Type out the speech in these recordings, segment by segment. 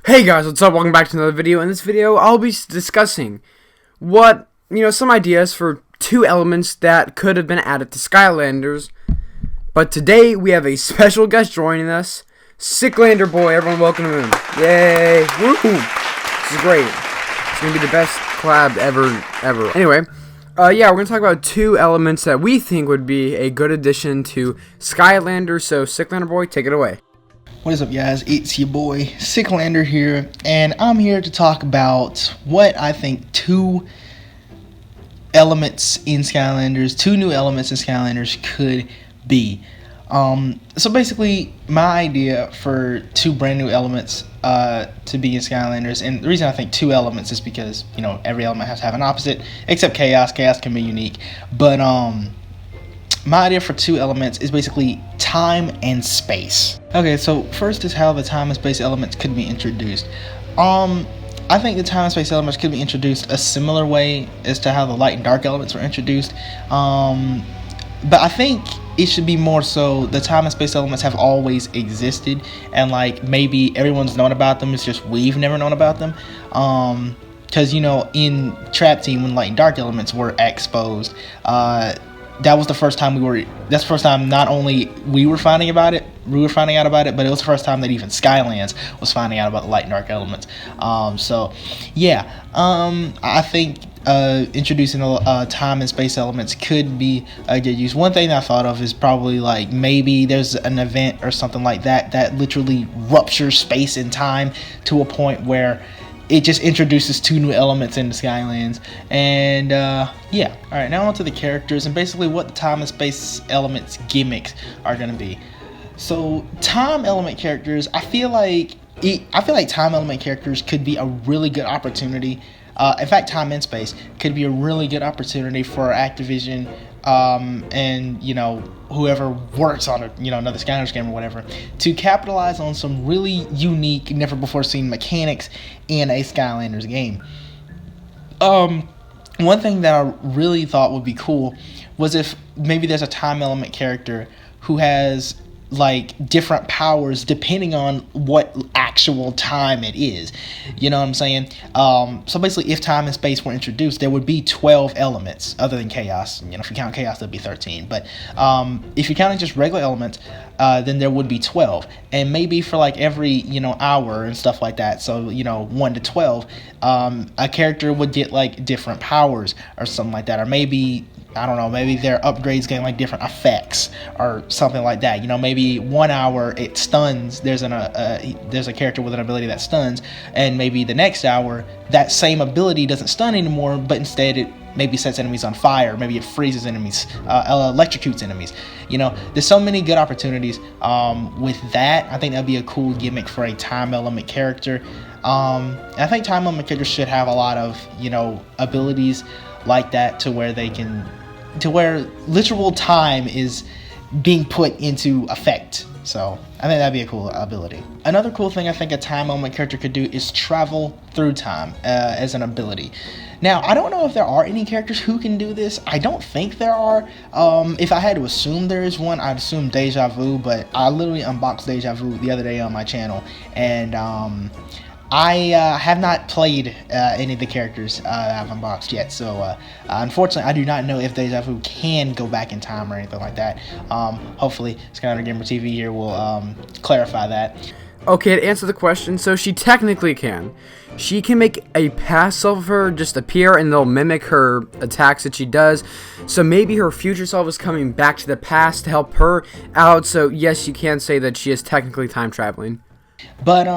Hey guys, what's up? Welcome back to another video. In this video, I'll be discussing some ideas for two elements that could have been added to SickLanders. But today, we have a special guest joining us, SickLander boy. Everyone welcome him. Yay! Woohoo! This is great. It's gonna be the best collab ever. Anyway, we're gonna talk about two elements that we think would be a good addition to SickLander. So, SickLander boy, take it away. What is up, guys? It's your boy SickLander here, and I'm here to talk about what I think two new elements in SickLanders could be. So basically, my idea for two brand new elements to be in SickLanders, and the reason I think two elements is because every element has to have an opposite, except chaos. Chaos can be unique, but my idea for two elements is basically time and space. Okay, so first is how the time and space elements could be introduced. I think the time and space elements could be introduced a similar way as to how the light and dark elements were introduced. But I think it should be more so the time and space elements have always existed, and like maybe everyone's known about them, it's just we've never known about them. Because in Trap Team, when light and dark elements were exposed, that's the first time not only we were finding out about it, but it was the first time that even Skylands was finding out about the light and dark elements. I think introducing time and space elements could be a good use. One thing I thought of is probably like maybe there's an event or something like that literally ruptures space and time to a point where it just introduces two new elements into Skylands. And alright, now onto the characters and basically what the time and space elements gimmicks are going to be. So time element characters, I feel like time element characters could be a really good opportunity. In fact, time and space could be a really good opportunity for Activision and whoever works on another Skylanders game or whatever, to capitalize on some really unique, never before seen mechanics in a Skylanders game. One thing that I really thought would be cool was if maybe there's a time element character who has like different powers depending on what actual time it is. You know what I'm saying? So basically, if time and space were introduced, there would be 12 elements other than chaos. If you count chaos, there'd be 13. But if you're counting just regular elements, then there would be 12. And maybe for like every hour and stuff like that. So 1 to 12, a character would get like different powers or something like that, or maybe, I don't know, maybe their upgrades getting like different effects or something like that. Maybe 1 hour it stuns. There's a character with an ability that stuns, and maybe the next hour that same ability doesn't stun anymore, but instead it maybe sets enemies on fire. Maybe it freezes enemies, electrocutes enemies. There's so many good opportunities with that. I think that'd be a cool gimmick for a time element character. I think time element characters should have a lot of abilities like that to where literal time is being put into effect. So I think that'd be a cool ability. Another cool thing I think a time element character could do is travel through time as an ability. Now, I don't know if there are any characters who can do this. I don't think there are. If I had to assume there is one, I'd assume Deja Vu, but I literally unboxed Deja Vu the other day on my channel, and I have not played any of the characters I've unboxed yet, so unfortunately I do not know if Deja Vu can go back in time or anything like that. Hopefully SickLander Gamer TV here will clarify that. Okay, to answer the question, so she technically can. She can make a past self of her just appear, and they'll mimic her attacks that she does. So maybe her future self is coming back to the past to help her out. So yes, you can say that she is technically time traveling. But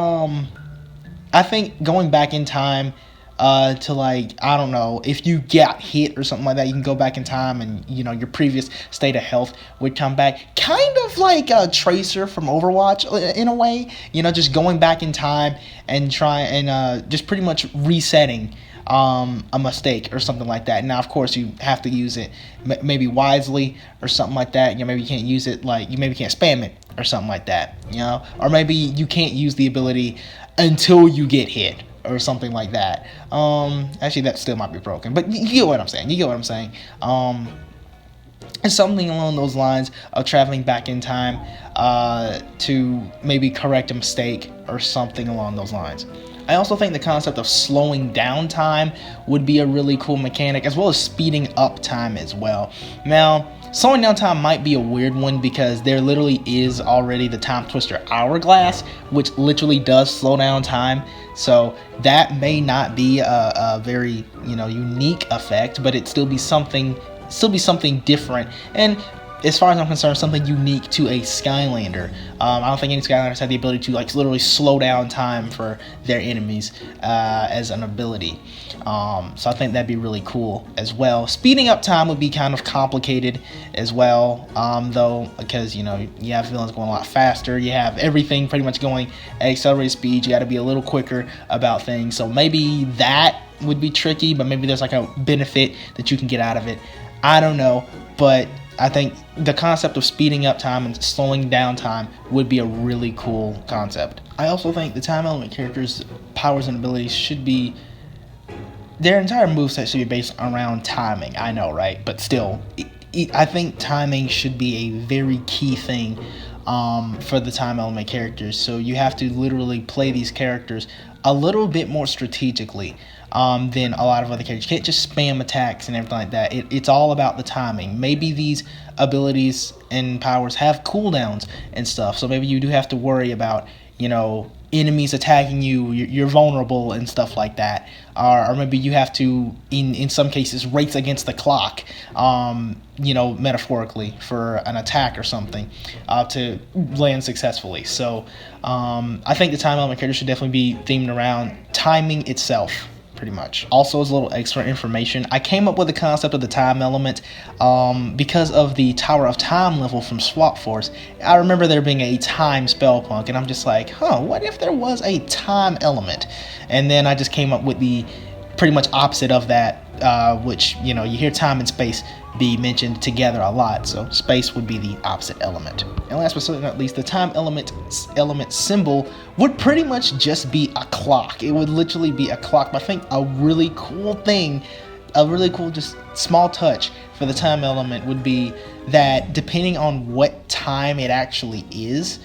I think going back in time to, like, I don't know, if you get hit or something like that, you can go back in time and your previous state of health would come back, kind of like a Tracer from Overwatch in a way. Just going back in time and just pretty much resetting a mistake or something like that. Now, of course, you have to use it maybe wisely or something like that. Maybe you can't use it, like, you maybe can't spam it or something like that. Or maybe you can't use the ability until you get hit or something like that. Actually, that still might be broken, but you get what I'm saying. and something along those lines of traveling back in time to maybe correct a mistake or something along those lines. I also think the concept of slowing down time would be a really cool mechanic, as well as speeding up time as well. Now, slowing down time might be a weird one because there literally is already the Time Twister Hourglass, which literally does slow down time. So that may not be a very unique effect, but it still be something different. And as far as I'm concerned, something unique to a Skylander. I don't think any Skylanders have the ability to literally slow down time for their enemies as an ability. So I think that'd be really cool as well. Speeding up time would be kind of complicated as well, though, because you have villains going a lot faster. You have everything pretty much going at accelerated speed. You got to be a little quicker about things. So maybe that would be tricky, but maybe there's a benefit that you can get out of it. I don't know, but I think the concept of speeding up time and slowing down time would be a really cool concept. I also think the time element characters' powers and abilities should be, their entire moveset should be based around timing. I know, right? But still, I think timing should be a very key thing for the time element characters. So you have to literally play these characters a little bit more strategically than a lot of other characters. You can't just spam attacks and everything like that. It's all about the timing. Maybe these abilities and powers have cooldowns and stuff, so maybe you do have to worry about enemies attacking you, you're vulnerable and stuff like that, or maybe you have to in some cases race against the clock, metaphorically, for an attack or something to land successfully. So I think the time element character should definitely be themed around timing itself, pretty much. Also, as a little extra information, I came up with the concept of the time element because of the Tower of Time level from Swap Force. I remember there being a time spell punk, and I'm just like, what if there was a time element? And then I just came up with the pretty much opposite of that, which, you hear time and space be mentioned together a lot, so space would be the opposite element. And last but certainly not least, the time element symbol would pretty much just be a clock. It would literally be a clock. But I think a really cool thing, a really cool just small touch for the time element would be that depending on what time it actually is,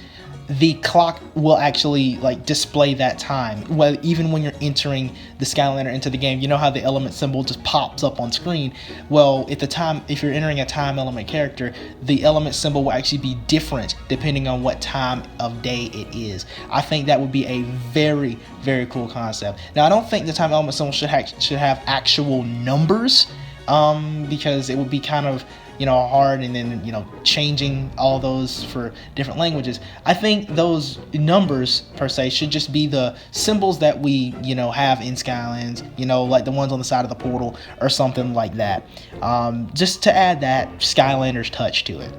the clock will actually display that time. Well, even when you're entering the Skylander into the game, you know how the element symbol just pops up on screen. Well, if you're entering a time element character, the element symbol will actually be different depending on what time of day it is. I think that would be a very, very cool concept. Now, I don't think the time element symbol should have actual numbers, because it would be kind of hard, and then changing all those for different languages. I think those numbers per se should just be the symbols that we have in Skylands, like the ones on the side of the portal or something like that, just to add that Skylanders touch to it.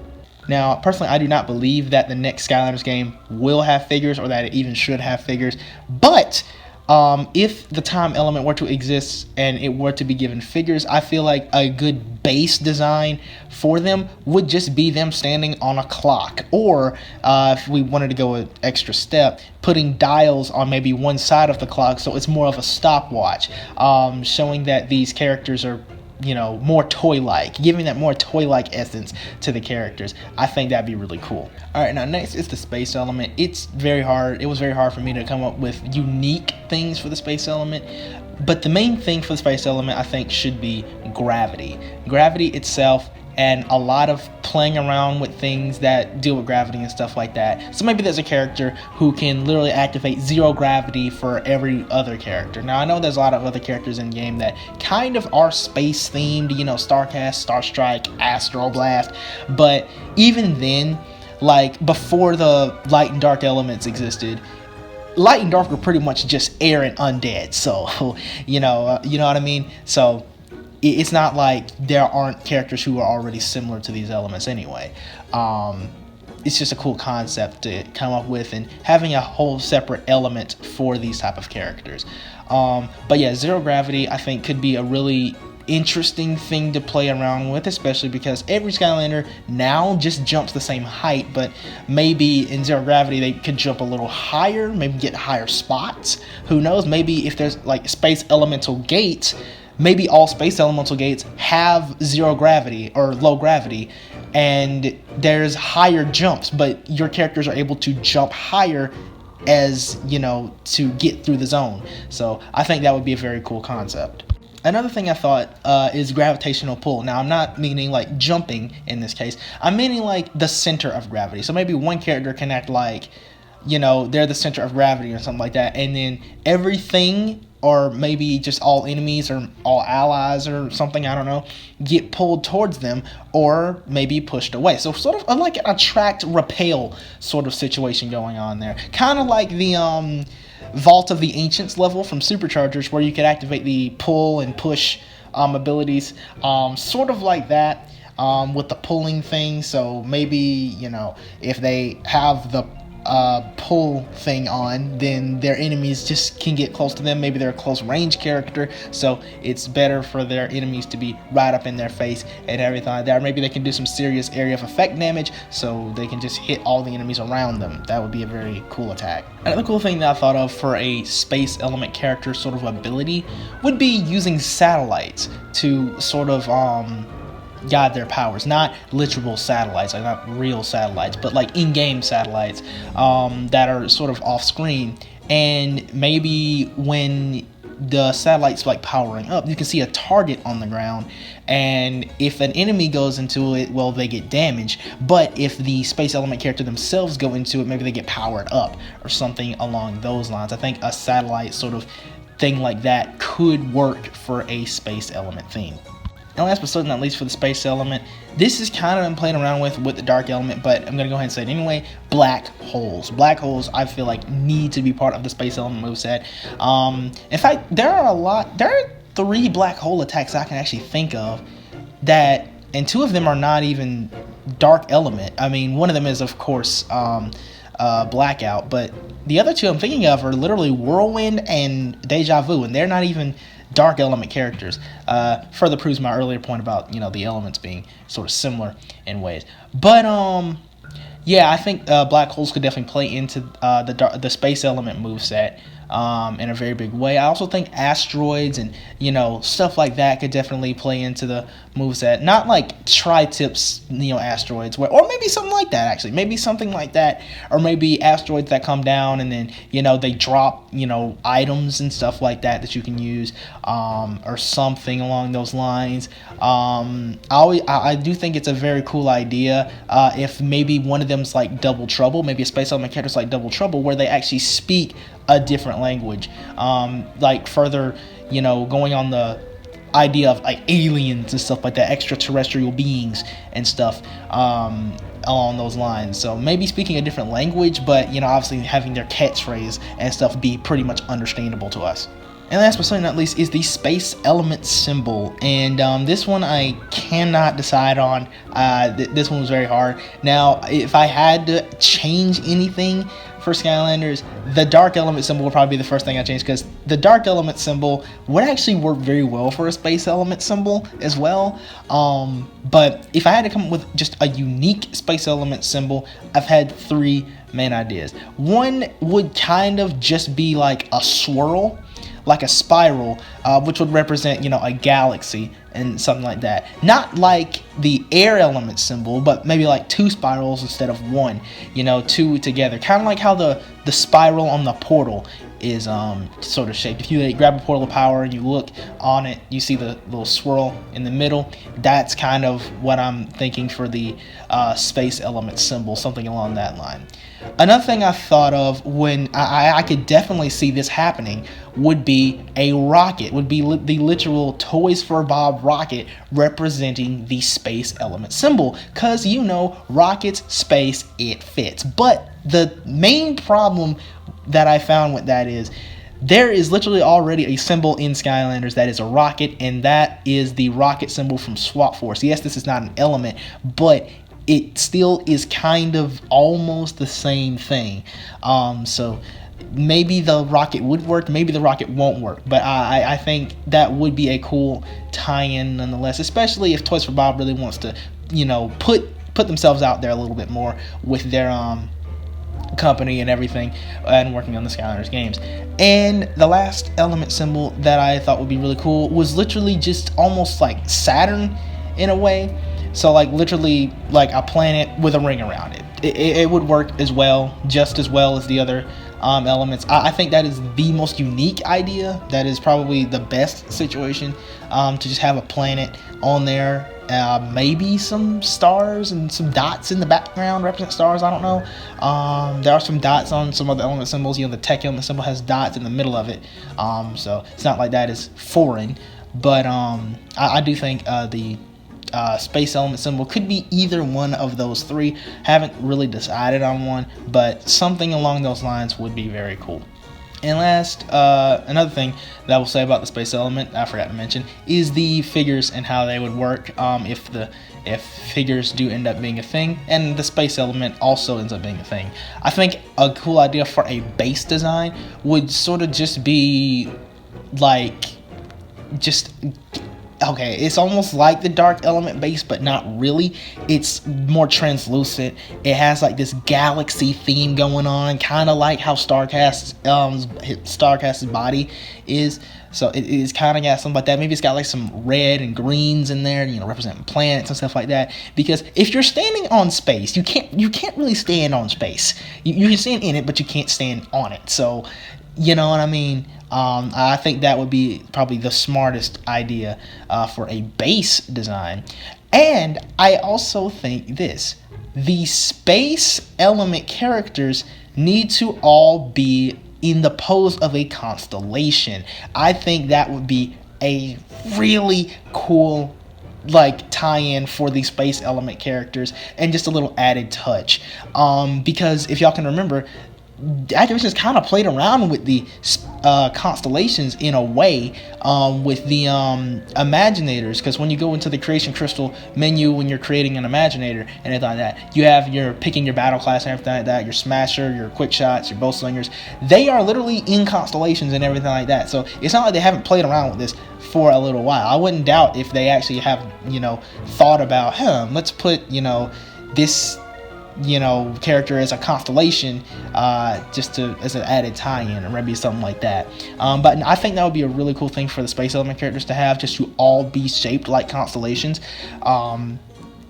Now, personally, I do not believe that the next Skylanders game will have figures, or that it even should have figures, but if the time element were to exist and it were to be given figures, I feel like a good base design for them would just be them standing on a clock, or if we wanted to go an extra step, putting dials on maybe one side of the clock so it's more of a stopwatch, showing that these characters are more toy-like, giving that more toy-like essence to the characters. I think that'd be really cool. Alright, now next is the space element. It was very hard for me to come up with unique things for the space element, but the main thing for the space element, I think, should be gravity. Gravity itself, and a lot of playing around with things that deal with gravity and stuff like that. So maybe there's a character who can literally activate zero gravity for every other character. Now, I know there's a lot of other characters in the game that kind of are space themed, Starcast, Starstrike, Astro Blast, but even then, before the light and dark elements existed, light and dark were pretty much just air and undead. So, you know what I mean? So it's not like there aren't characters who are already similar to these elements anyway. It's just a cool concept to come up with, and having a whole separate element for these type of characters. But yeah, zero gravity I think could be a really interesting thing to play around with, especially because every Skylander now just jumps the same height, but maybe in zero gravity they could jump a little higher, maybe get higher spots. Who knows? Maybe if there's space elemental gates, maybe all space elemental gates have zero gravity or low gravity, and there's higher jumps, but your characters are able to jump higher as to get through the zone. So I think that would be a very cool concept. Another thing I thought is gravitational pull. Now, I'm not meaning like jumping in this case. I'm meaning like the center of gravity. So maybe one character can act like, they're the center of gravity or something like that. And then everything, or maybe just all enemies or all allies or something, I don't know, get pulled towards them or maybe pushed away. So sort of like an attract, repel sort of situation going on there. Kind of like the Vault of the Ancients level from Superchargers, where you could activate the pull and push abilities, sort of like that, with the pulling thing. So maybe, if they have the pull thing on, then their enemies just can get close to them. Maybe they're a close range character, so it's better for their enemies to be right up in their face and everything like that. Or maybe they can do some serious area of effect damage, so they can just hit all the enemies around them. That would be a very cool attack. Another cool thing that I thought of for a space element character sort of ability would be using satellites to sort of guide their powers. Not literal satellites, like not real satellites, but like in-game satellites that are sort of off-screen. And maybe when the satellite's like powering up, you can see a target on the ground, and if an enemy goes into it, well, they get damaged. But if the space element character themselves go into it, maybe they get powered up or something along those lines. I think a satellite sort of thing like that could work for a space element theme. And last but certainly not least, for the space element, this is kind of been playing around with the dark element, but I'm going to go ahead and say it anyway. Black holes. Black holes, I feel like, need to be part of the space element moveset. In fact, there are 3 black hole attacks I can actually think of that, and 2 of them are not even dark element. I mean, one of them is, of course, Blackout, but the other 2 I'm thinking of are literally Whirlwind and Deja Vu, and they're not even dark element characters. Further proves my earlier point about the elements being sort of similar in ways. But yeah, I think black holes could definitely play into the space element moveset in a very big way. I also think asteroids and stuff like that could definitely play into the moveset. Not like tri-tips asteroids, or maybe something like that actually. Maybe something like that, or maybe asteroids that come down and then they drop items and stuff like that you can use, or something along those lines. I do think it's a very cool idea if maybe one of them's like Double Trouble, maybe a space element character's like Double Trouble, where they actually speak a different language, like further going on the idea of like aliens and stuff like that, extraterrestrial beings and stuff along those lines. So maybe speaking a different language, but obviously having their catchphrase and stuff be pretty much understandable to us. And last but certainly not least is the space element symbol, and this one I cannot decide on. This one was very hard. Now, if I had to change anything for SickLanders, the dark element symbol would probably be the first thing I change, because the dark element symbol would actually work very well for a space element symbol as well. But if I had to come up with just a unique space element symbol, I've had 3 main ideas. One would kind of just be like a swirl, like a spiral, which would represent a galaxy and something like that. Not like the air element symbol, but maybe like 2 spirals instead of 1, 2 together, kind of like how the spiral on the portal is sort of shaped. If you grab a portal of power and you look on it, you see the little swirl in the middle. That's kind of what I'm thinking for the space element symbol, something along that line. Another thing I thought of when I could definitely see this happening would be a rocket, would be the literal Toys for Bob rocket representing the space element symbol, because rockets, space, it fits. But the main problem that I found with that is there is literally already a symbol in SickLanders that is a rocket, and that is the rocket symbol from Swap Force. Yes, this is not an element, but it still is kind of almost the same thing. So maybe the rocket would work, maybe the rocket won't work, but I think that would be a cool tie-in nonetheless, especially if Toys for Bob really wants to put themselves out there a little bit more with their company and everything, and working on the Skylanders games. And the last element symbol that I thought would be really cool was literally just almost like Saturn in a way. So like literally like a planet with a ring around it. It would work as well, just as well as the other elements. I think that is the most unique idea. That is probably the best situation, to just have a planet on there. Maybe some stars and some dots in the background represent stars. I don't know. There are some dots on some of the element symbols. You know, the tech element symbol has dots in the middle of it. So it's not like that is foreign. But I do think the space element symbol could be either one of those three. Haven't really decided on one, but something along those lines would be very cool. And last, another thing that I will say about the space element, I forgot to mention, is the figures and how they would work if figures do end up being a thing, and the space element also ends up being a thing. I think a cool idea for a base design would sort of just be like, okay, it's almost like the dark element base, but not really. It's more translucent. It has like this galaxy theme going on, kind of like how Starcast's body is. So it is kind of got something like that. Maybe it's got like some red and greens in there, you know, representing planets and stuff like that. Because if you're standing on space, you can't really stand on space. You can stand in it, but you can't stand on it. So, you know what I mean? I think that would be probably the smartest idea for a base design. And I also think the space element characters need to all be in the pose of a constellation. I think that would be a really cool like tie-in for the space element characters, and just a little added touch. Because if y'all can remember, Activision's kind of played around with the constellations in a way, with the imaginators, because when you go into the creation crystal menu when you're creating an imaginator and everything like that, you're picking your battle class and everything like that, your smasher, your quick shots, your bow slingers. They are literally in constellations and everything like that. So it's not like they haven't played around with this for a little while. I wouldn't doubt if they actually have, thought about, let's put, this character as a constellation, just as an added tie-in, or maybe something like that. But I think that would be a really cool thing for the space element characters to have, just to all be shaped like constellations,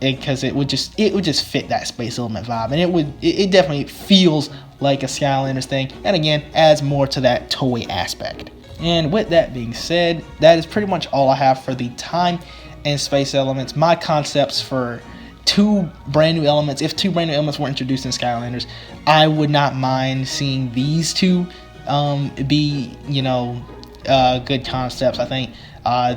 because it would just fit that space element vibe, and it definitely feels like a Skylanders thing, and again adds more to that toy aspect. And with that being said, that is pretty much all I have for the time and space elements. My concepts for two brand new elements. If two brand new elements were introduced in Skylanders, I would not mind seeing these two be good concepts. I think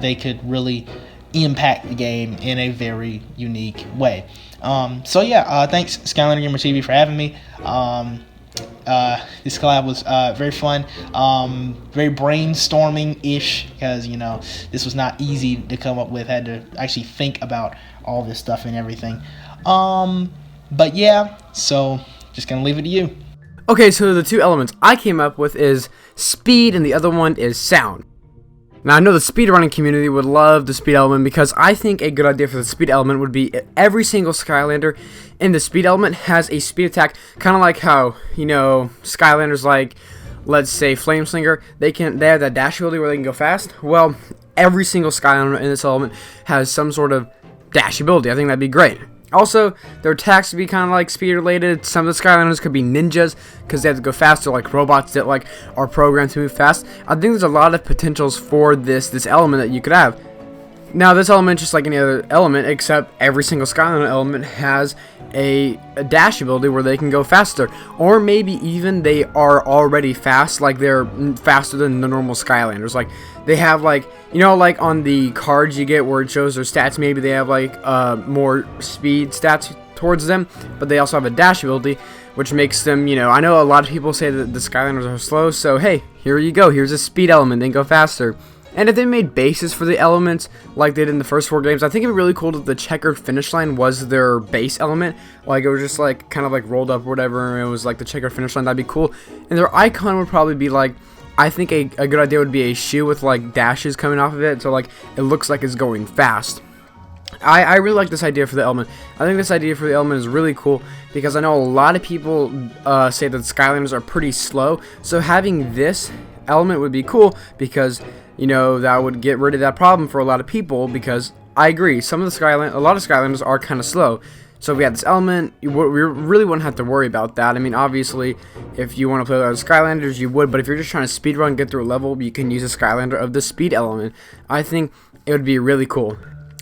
they could really impact the game in a very unique way. Thanks Skylander Gamer TV for having me. This collab was very fun, very brainstorming-ish, because this was not easy to come up with. Had to actually think about all this stuff and everything. So just gonna leave it to you. Okay, so the two elements I came up with is speed, and the other one is sound. Now, I know the speedrunning community would love the speed element, because I think a good idea for the speed element would be every single Skylander in the speed element has a speed attack, kind of like how, Skylanders like, let's say, Flameslinger, they have that dash ability where they can go fast. Well, every single Skylander in this element has some sort of dash ability. I think that'd be great. Also, their attacks would be kind of like speed related. Some of the Skylanders could be ninjas because they have to go faster, like robots that are programmed to move fast. I think there's a lot of potentials for this element that you could have. Now, this element, just like any other element, except every single Skylander element has a dash ability where they can go faster, or maybe even they are already fast, like they're faster than the normal Skylanders. Like they have like on the cards you get where it shows their stats, maybe they have more speed stats towards them, but they also have a dash ability, which makes them, I know a lot of people say that the Skylanders are slow, so hey, here you go, here's a speed element, they can go faster. And if they made bases for the elements like they did in the first 4 games, I think it'd be really cool if the checkered finish line was their base element. Like it was just kind of rolled up or whatever, and it was like the checkered finish line. That'd be cool. And their icon would probably be I think a good idea would be a shoe with dashes coming off of it, so it looks like it's going fast. I really like this idea for the element. I think this idea for the element is really cool because I know a lot of people say that Skylanders are pretty slow. So having this element would be cool because, you know, that would get rid of that problem for a lot of people. Because I agree, a lot of Skylanders are kind of slow. So if we had this element, we really wouldn't have to worry about that. I mean, obviously, if you want to play with other Skylanders, you would. But if you're just trying to speedrun, get through a level, you can use a Skylander of the speed element. I think it would be really cool.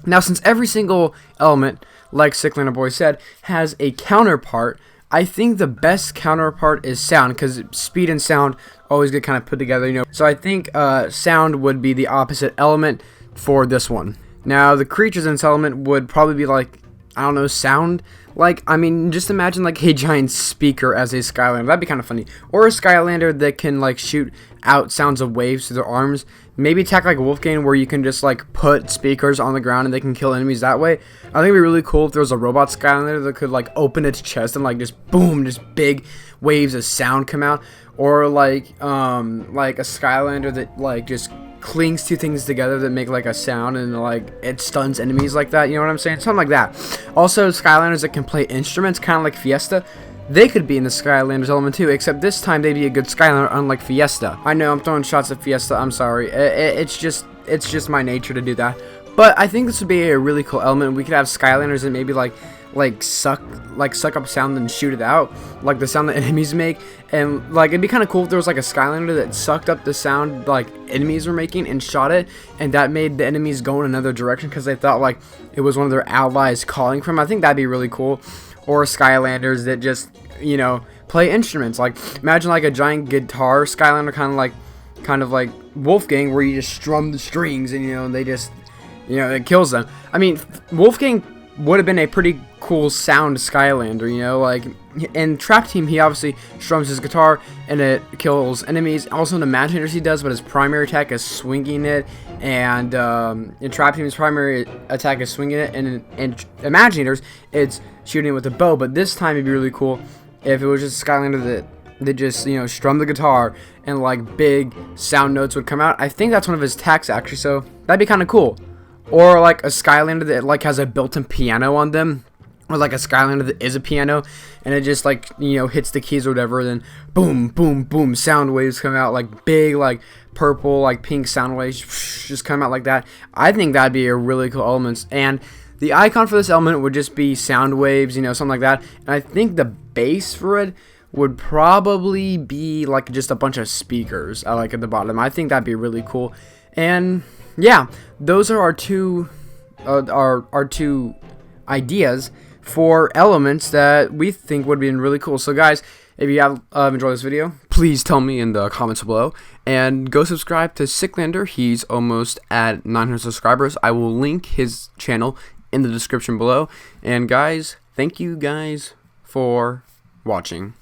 Now, since every single element, like SickLander Boy said, has a counterpart, I think the best counterpart is sound, because speed and sound always get kind of put together, you know. So I think sound would be the opposite element for this one. Now, the creatures in this element would probably be like, I don't know, sound. Like, I mean, just imagine like a giant speaker as a Skylander. That'd be kind of funny. Or a Skylander that can like shoot out sounds of waves through their arms. Maybe attack like Wolfgang, where you can just like put speakers on the ground and they can kill enemies that way. I think it'd be really cool if there was a robot Skylander that could like open its chest and like just boom, just big waves of sound come out. Or like a Skylander that like just clings two things together that make like a sound and like it stuns enemies like that, you know what I'm saying? Something like that. Also, Skylanders that can play instruments, kind of like Fiesta, they could be in the Skylanders element too, except this time they'd be a good Skylander, unlike Fiesta. I know I'm throwing shots at Fiesta, I'm sorry. It's just my nature to do that. But I think this would be a really cool element. We could have Skylanders that maybe like suck up sound and shoot it out, like the sound that enemies make. And like it'd be kind of cool if there was like a Skylander that sucked up the sound like enemies were making and shot it, and that made the enemies go in another direction because they thought like it was one of their allies calling from. I think that'd be really cool. Or Skylanders that just, you know, play instruments. Like imagine like a giant guitar Skylander, kind of like Wolfgang, where you just strum the strings and, you know, they just, you know, it kills them. I mean, Wolfgang would have been a pretty cool sound Skylander, you know, like in Trap Team he obviously strums his guitar and it kills enemies. Also in Imaginators he does, but his primary attack is swinging it, and in Trap Team his primary attack is swinging it, and in Imaginators it's shooting it with a bow. But this time it'd be really cool if it was just a Skylander that just, you know, strummed the guitar and like big sound notes would come out. I think that's one of his attacks actually, so that'd be kind of cool. Or like a Skylander that like has a built-in piano on them, or like a Skylander that is a piano and it just like, you know, hits the keys or whatever, then boom boom boom sound waves come out, like big like purple like pink sound waves just come out like that. I think that'd be a really cool element, and the icon for this element would just be sound waves, you know, something like that. And I think the base for it would probably be like just a bunch of speakers like at the bottom. I think that'd be really cool. And yeah, those are our two ideas for elements that we think would be really cool. So guys, if you have enjoyed this video, please tell me in the comments below, and go subscribe to SickLander. He's almost at 900 subscribers. I will link his channel in the description below. And guys, thank you guys for watching.